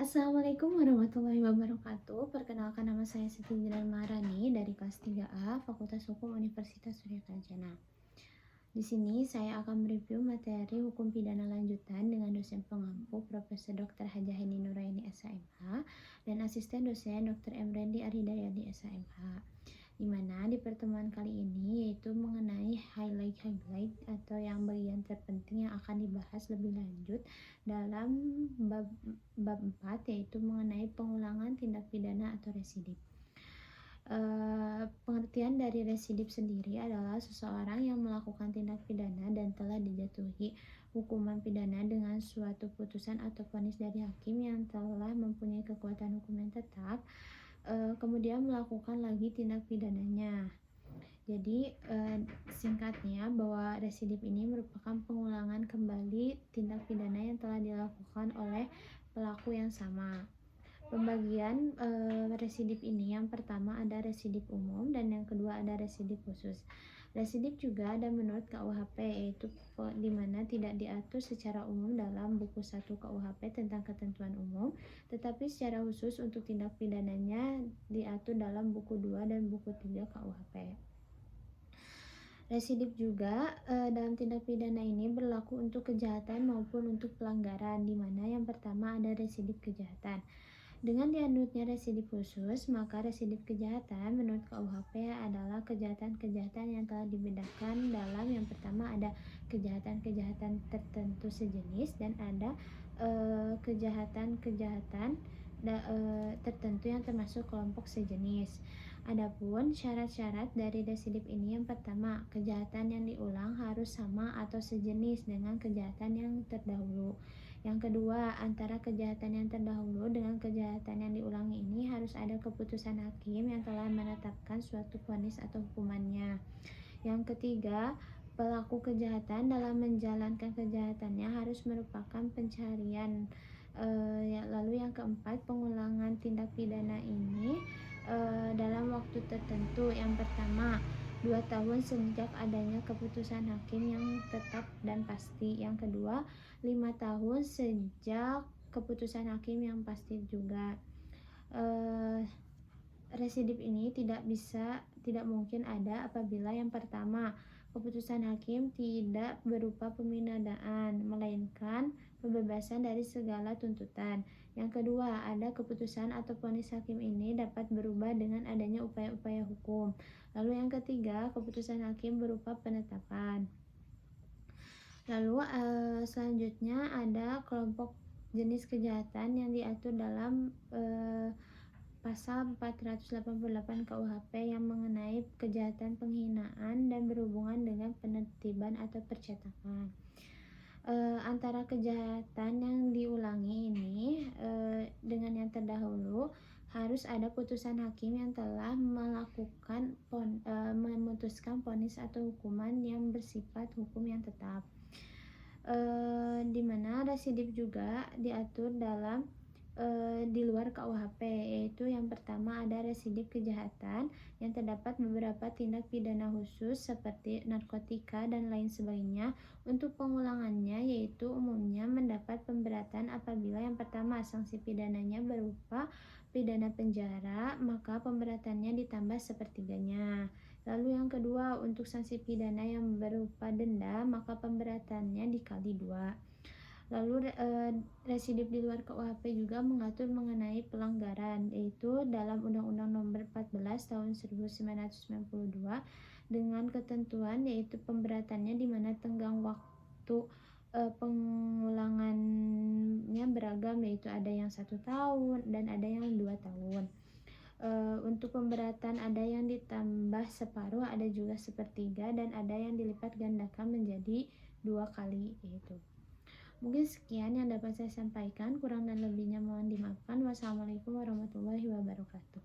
Assalamualaikum warahmatullahi wabarakatuh. Perkenalkan, nama saya Siti Jinan Maharani dari kelas 3A Fakultas Hukum Universitas Surya Kencana. Di sini saya akan mereview materi hukum pidana lanjutan dengan dosen pengampu Profesor Dr. Hajah Heni Nuraini SHMH dan asisten dosen Dr. Emrendi Aridayani SHMH. Di mana di pertemuan kali ini yaitu mengenai highlight atau yang bagian terpenting yang akan dibahas lebih lanjut dalam bab 4, yaitu mengenai pengulangan tindak pidana atau residip. Pengertian dari residip sendiri adalah seseorang yang melakukan tindak pidana dan telah dijatuhi hukuman pidana dengan suatu putusan atau vonis dari hakim yang telah mempunyai kekuatan hukum yang tetap, kemudian melakukan lagi tindak pidananya. Jadi singkatnya bahwa residip ini merupakan pengulangan kembali tindak pidana yang telah dilakukan oleh pelaku yang sama. Pembagian residip ini, yang pertama ada residip umum dan yang kedua ada residip khusus. Residip juga ada menurut KUHP, yaitu di mana tidak diatur secara umum dalam buku 1 KUHP tentang ketentuan umum, tetapi secara khusus untuk tindak pidananya diatur dalam buku 2 dan buku 3 KUHP. Residip juga dalam tindak pidana ini berlaku untuk kejahatan maupun untuk pelanggaran, di mana yang pertama ada residip kejahatan. Dengan dianutnya residip khusus, maka residip kejahatan menurut KUHP adalah kejahatan-kejahatan yang telah dibedakan dalam yang pertama ada kejahatan-kejahatan tertentu sejenis dan ada kejahatan-kejahatan tertentu yang termasuk kelompok sejenis. Adapun syarat-syarat dari residip ini, yang pertama, kejahatan yang diulang harus sama atau sejenis dengan kejahatan yang terdahulu. Yang kedua, antara kejahatan yang terdahulu dengan kejahatan yang diulangi ini harus ada keputusan hakim yang telah menetapkan suatu vonis atau hukumannya. Yang ketiga, pelaku kejahatan dalam menjalankan kejahatannya harus merupakan pencarian. Lalu yang keempat, pengulangan tindak pidana ini dalam waktu tertentu. Yang pertama, 2 tahun sejak adanya keputusan hakim yang tetap dan pasti. Yang kedua, 5 tahun sejak keputusan hakim yang pasti juga. Residip ini tidak mungkin ada apabila yang pertama, keputusan hakim tidak berupa pemindanaan, melainkan pembebasan dari segala tuntutan. Yang kedua, ada keputusan atau vonis hakim ini dapat berubah dengan adanya upaya-upaya hukum. Lalu yang ketiga, keputusan hakim berupa penetapan. Lalu selanjutnya ada kelompok jenis kejahatan yang diatur dalam pasal 488 KUHP yang mengenai kejahatan penghinaan dan berhubungan dengan penertiban atau percetakan. Antara kejahatan yang diulangi ini dengan yang terdahulu harus ada putusan hakim yang telah memutuskan vonis atau hukuman yang bersifat hukum yang tetap. Di mana residip juga diatur dalam di luar KUHP, yaitu yang pertama ada residip kejahatan yang terdapat beberapa tindak pidana khusus seperti narkotika dan lain sebagainya. Untuk pengulangannya yaitu umumnya mendapat pemberatan apabila yang pertama sanksi pidananya berupa pidana penjara, maka pemberatannya ditambah sepertiganya. Lalu yang kedua, untuk sanksi pidana yang berupa denda, maka pemberatannya dikali 2. Lalu residip di luar KUHP juga mengatur mengenai pelanggaran, yaitu dalam Undang-Undang Nomor 14 Tahun 1992 dengan ketentuan yaitu pemberatannya di mana tenggang waktu pengulangannya beragam, yaitu ada yang 1 tahun dan ada yang 2 tahun. Untuk pemberatan ada yang ditambah separuh, ada juga sepertiga, dan ada yang dilipat gandakan menjadi 2 kali yaitu. Mungkin sekian yang dapat saya sampaikan, kurang dan lebihnya mohon dimaafkan. Wassalamualaikum warahmatullahi wabarakatuh.